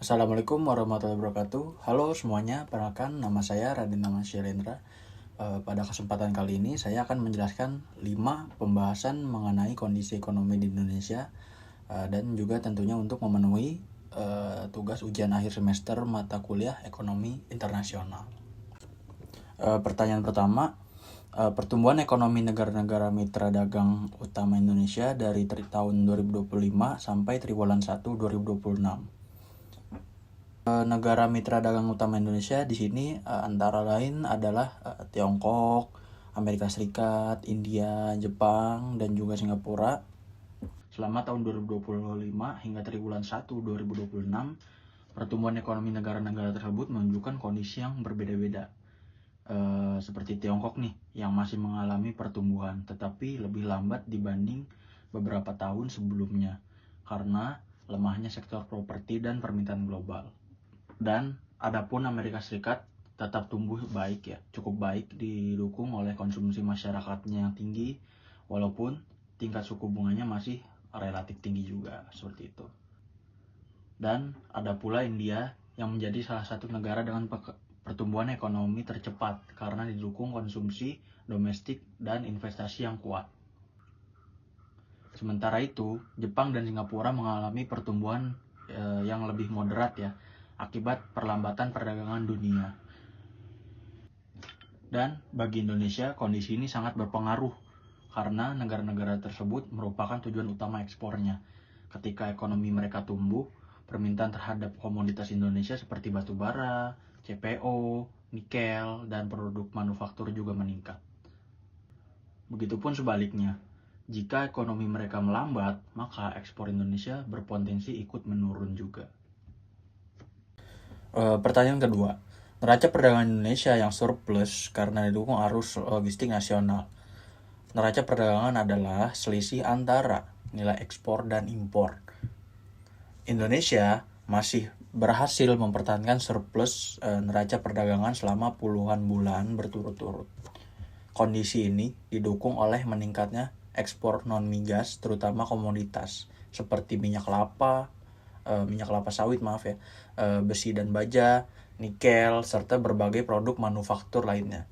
Assalamualaikum warahmatullahi wabarakatuh. Halo semuanya, perkenalkan nama saya Raden Syailendra. Pada kesempatan kali ini saya akan menjelaskan 5 pembahasan mengenai kondisi ekonomi di Indonesia dan juga tentunya untuk memenuhi tugas ujian akhir semester mata kuliah ekonomi internasional. Pertanyaan pertama, pertumbuhan ekonomi negara-negara mitra dagang utama Indonesia dari tahun 2025 sampai triwulan 1 2026. Negara mitra dagang utama Indonesia di sini antara lain adalah Tiongkok, Amerika Serikat, India, Jepang, dan juga Singapura. Selama tahun 2025 hingga triwulan 1 2026, pertumbuhan ekonomi negara-negara tersebut menunjukkan kondisi yang berbeda-beda. Seperti Tiongkok nih, yang masih mengalami pertumbuhan, tetapi lebih lambat dibanding beberapa tahun sebelumnya, karena lemahnya sektor properti dan permintaan global. Dan adapun Amerika Serikat tetap tumbuh baik ya, cukup baik, didukung oleh konsumsi masyarakatnya yang tinggi, walaupun tingkat suku bunganya masih relatif tinggi juga, seperti itu. Dan ada pula India yang menjadi salah satu negara dengan pertumbuhan ekonomi tercepat karena didukung konsumsi domestik dan investasi yang kuat. Sementara itu, Jepang dan Singapura mengalami pertumbuhan yang lebih moderat ya, akibat perlambatan perdagangan dunia. Dan bagi Indonesia, kondisi ini sangat berpengaruh karena negara-negara tersebut merupakan tujuan utama ekspornya. Ketika ekonomi mereka tumbuh, permintaan terhadap komoditas Indonesia seperti batu bara, CPO, nikel, dan produk manufaktur juga meningkat. Begitupun sebaliknya, jika ekonomi mereka melambat, maka ekspor Indonesia berpotensi ikut menurun juga. Pertanyaan kedua, neraca perdagangan Indonesia yang surplus karena didukung arus logistik nasional. Neraca perdagangan adalah selisih antara nilai ekspor dan impor. Indonesia masih berhasil mempertahankan surplus neraca perdagangan selama puluhan bulan berturut-turut. Kondisi ini didukung oleh meningkatnya ekspor non-migas, terutama komoditas seperti minyak kelapa sawit besi dan baja, nikel, serta berbagai produk manufaktur lainnya.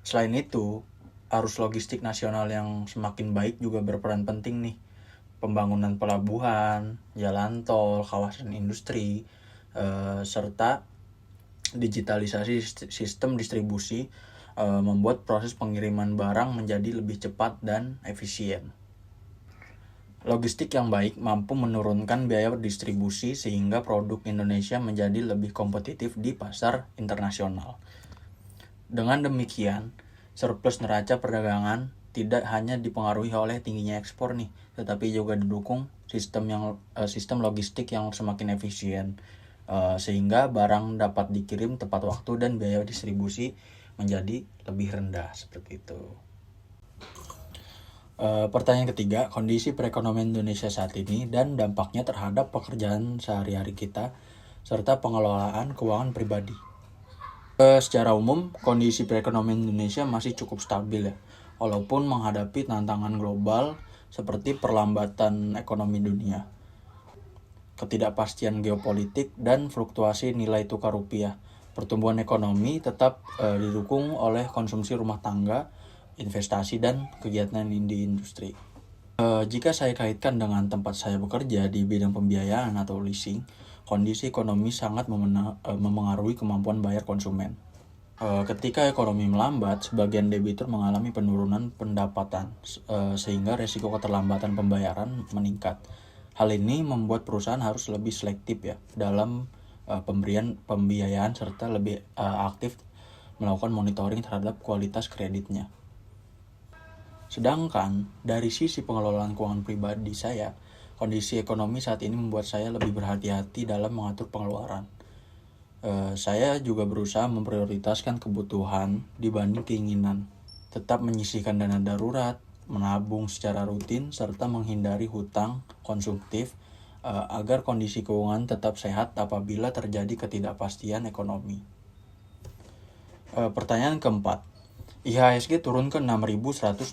Selain itu, arus logistik nasional yang semakin baik juga berperan penting nih. Pembangunan pelabuhan, jalan tol, kawasan industri, serta digitalisasi sistem distribusi membuat proses pengiriman barang menjadi lebih cepat dan efisien. Logistik yang baik mampu menurunkan biaya distribusi sehingga produk Indonesia menjadi lebih kompetitif di pasar internasional. Dengan demikian, surplus neraca perdagangan tidak hanya dipengaruhi oleh tingginya ekspor nih, tetapi juga didukung sistem logistik yang semakin efisien, sehingga barang dapat dikirim tepat waktu dan biaya distribusi menjadi lebih rendah, seperti itu. Pertanyaan ketiga, kondisi perekonomian Indonesia saat ini dan dampaknya terhadap pekerjaan sehari-hari kita serta pengelolaan keuangan pribadi. Secara umum, kondisi perekonomian Indonesia masih cukup stabil ya, walaupun menghadapi tantangan global seperti perlambatan ekonomi dunia, ketidakpastian geopolitik, dan fluktuasi nilai tukar rupiah. Pertumbuhan ekonomi tetap didukung oleh konsumsi rumah tangga, investasi, dan kegiatan di industri. Jika saya kaitkan dengan tempat saya bekerja di bidang pembiayaan atau leasing, kondisi ekonomi sangat memengaruhi kemampuan bayar konsumen. Ketika ekonomi melambat, sebagian debitur mengalami penurunan pendapatan, sehingga resiko keterlambatan pembayaran meningkat. Hal ini membuat perusahaan harus lebih selektif ya dalam pemberian pembiayaan serta lebih aktif melakukan monitoring terhadap kualitas kreditnya. Sedangkan dari sisi pengelolaan keuangan pribadi saya, kondisi ekonomi saat ini membuat saya lebih berhati-hati dalam mengatur pengeluaran. Saya juga berusaha memprioritaskan kebutuhan dibanding keinginan, tetap menyisihkan dana darurat, menabung secara rutin, serta menghindari hutang konsumtif agar kondisi keuangan tetap sehat apabila terjadi ketidakpastian ekonomi. Pertanyaan keempat, IHSG turun ke 6.116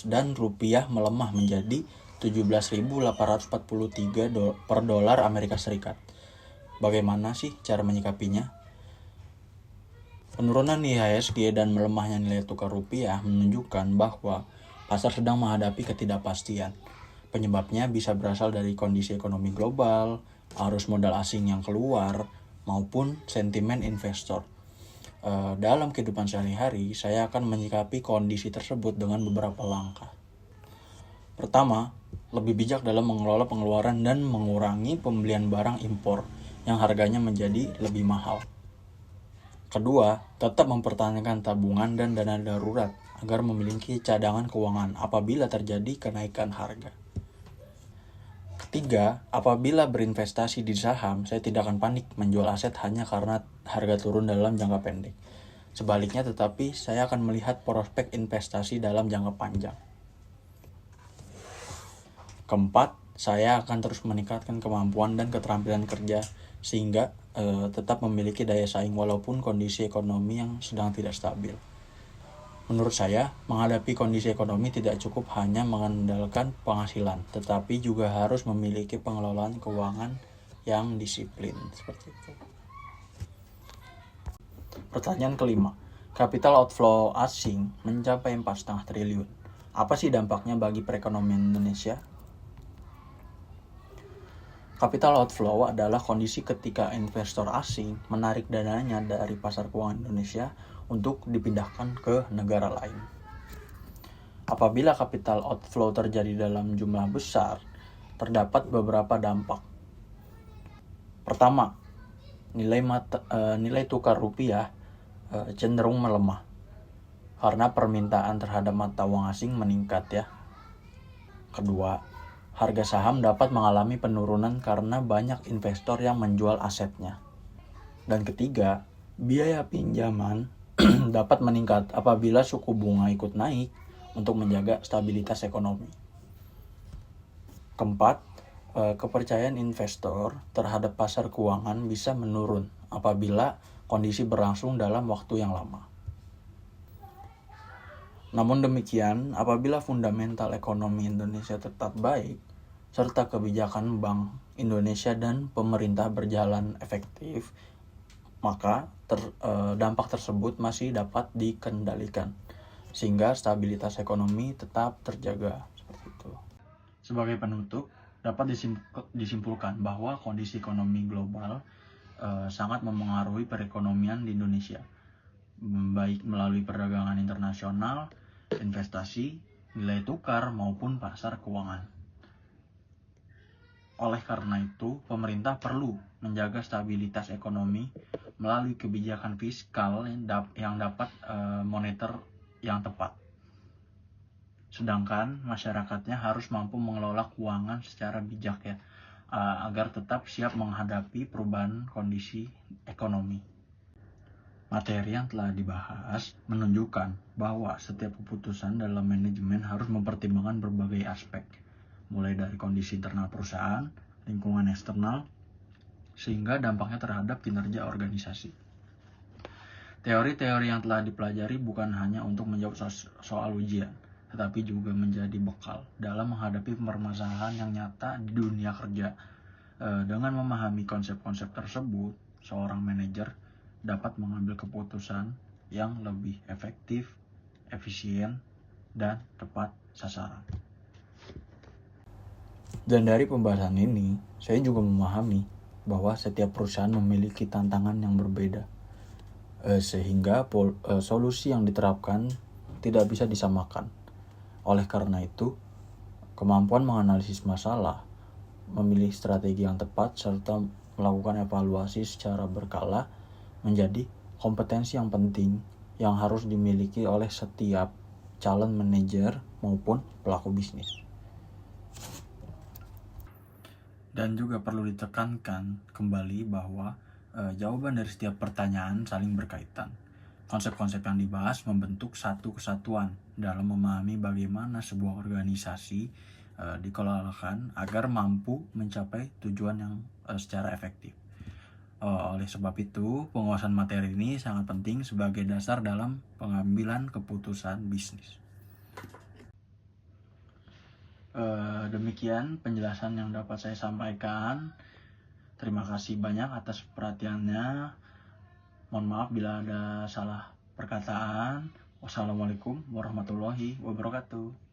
dan rupiah melemah menjadi 17.843 per dolar Amerika Serikat. Bagaimana sih cara menyikapinya? Penurunan IHSG dan melemahnya nilai tukar rupiah menunjukkan bahwa pasar sedang menghadapi ketidakpastian. Penyebabnya bisa berasal dari kondisi ekonomi global, arus modal asing yang keluar, maupun sentimen investor. Dalam kehidupan sehari-hari, saya akan menyikapi kondisi tersebut dengan beberapa langkah. Pertama, lebih bijak dalam mengelola pengeluaran dan mengurangi pembelian barang impor yang harganya menjadi lebih mahal. Kedua, tetap mempertahankan tabungan dan dana darurat agar memiliki cadangan keuangan apabila terjadi kenaikan harga. Ketiga, apabila berinvestasi di saham, saya tidak akan panik menjual aset hanya karena harga turun dalam jangka pendek. Sebaliknya, tetapi saya akan melihat prospek investasi dalam jangka panjang. Keempat, saya akan terus meningkatkan kemampuan dan keterampilan kerja sehingga tetap memiliki daya saing walaupun kondisi ekonomi yang sedang tidak stabil. Menurut saya, menghadapi kondisi ekonomi tidak cukup hanya mengandalkan penghasilan, tetapi juga harus memiliki pengelolaan keuangan yang disiplin. Seperti itu. Pertanyaan kelima, capital outflow asing mencapai 4,5 triliun. Apa sih dampaknya bagi perekonomian Indonesia? Capital outflow adalah kondisi ketika investor asing menarik dananya dari pasar keuangan Indonesia untuk dipindahkan ke negara lain. Apabila capital outflow terjadi dalam jumlah besar, terdapat beberapa dampak. Pertama, nilai tukar rupiah cenderung melemah karena permintaan terhadap mata uang asing meningkat ya. Kedua, harga saham dapat mengalami penurunan karena banyak investor yang menjual asetnya. Dan ketiga, biaya pinjaman dapat meningkat apabila suku bunga ikut naik untuk menjaga stabilitas ekonomi. Keempat, kepercayaan investor terhadap pasar keuangan bisa menurun apabila kondisi berlangsung dalam waktu yang lama. Namun demikian, apabila fundamental ekonomi Indonesia tetap baik, serta kebijakan Bank Indonesia dan pemerintah berjalan efektif, maka dampak tersebut masih dapat dikendalikan, sehingga stabilitas ekonomi tetap terjaga. Seperti itu. Sebagai penutup, dapat disimpulkan bahwa kondisi ekonomi global sangat memengaruhi perekonomian di Indonesia, baik melalui perdagangan internasional, investasi, nilai tukar, maupun pasar keuangan. Oleh karena itu, pemerintah perlu menjaga stabilitas ekonomi melalui kebijakan fiskal yang dapat moneter yang tepat. Sedangkan masyarakatnya harus mampu mengelola keuangan secara bijak ya, agar tetap siap menghadapi perubahan kondisi ekonomi. Materi yang telah dibahas menunjukkan bahwa setiap keputusan dalam manajemen harus mempertimbangkan berbagai aspek, mulai dari kondisi internal perusahaan, lingkungan eksternal, sehingga dampaknya terhadap kinerja organisasi. Teori-teori yang telah dipelajari bukan hanya untuk menjawab soal ujian, tetapi juga menjadi bekal dalam menghadapi permasalahan yang nyata di dunia kerja. Dengan memahami konsep-konsep tersebut, seorang manajer dapat mengambil keputusan yang lebih efektif, efisien, dan tepat sasaran. Dan dari pembahasan ini, saya juga memahami bahwa setiap perusahaan memiliki tantangan yang berbeda, sehingga solusi yang diterapkan tidak bisa disamakan. Oleh karena itu, kemampuan menganalisis masalah, memilih strategi yang tepat, serta melakukan evaluasi secara berkala menjadi kompetensi yang penting yang harus dimiliki oleh setiap calon manajer maupun pelaku bisnis. Dan juga perlu ditekankan kembali bahwa jawaban dari setiap pertanyaan saling berkaitan. Konsep-konsep yang dibahas membentuk satu kesatuan dalam memahami bagaimana sebuah organisasi dikelolakan agar mampu mencapai tujuan yang secara efektif. Oleh sebab itu, penguasaan materi ini sangat penting sebagai dasar dalam pengambilan keputusan bisnis. Demikian penjelasan yang dapat saya sampaikan. Terima kasih banyak atas perhatiannya. Mohon maaf bila ada salah perkataan. Wassalamualaikum warahmatullahi wabarakatuh.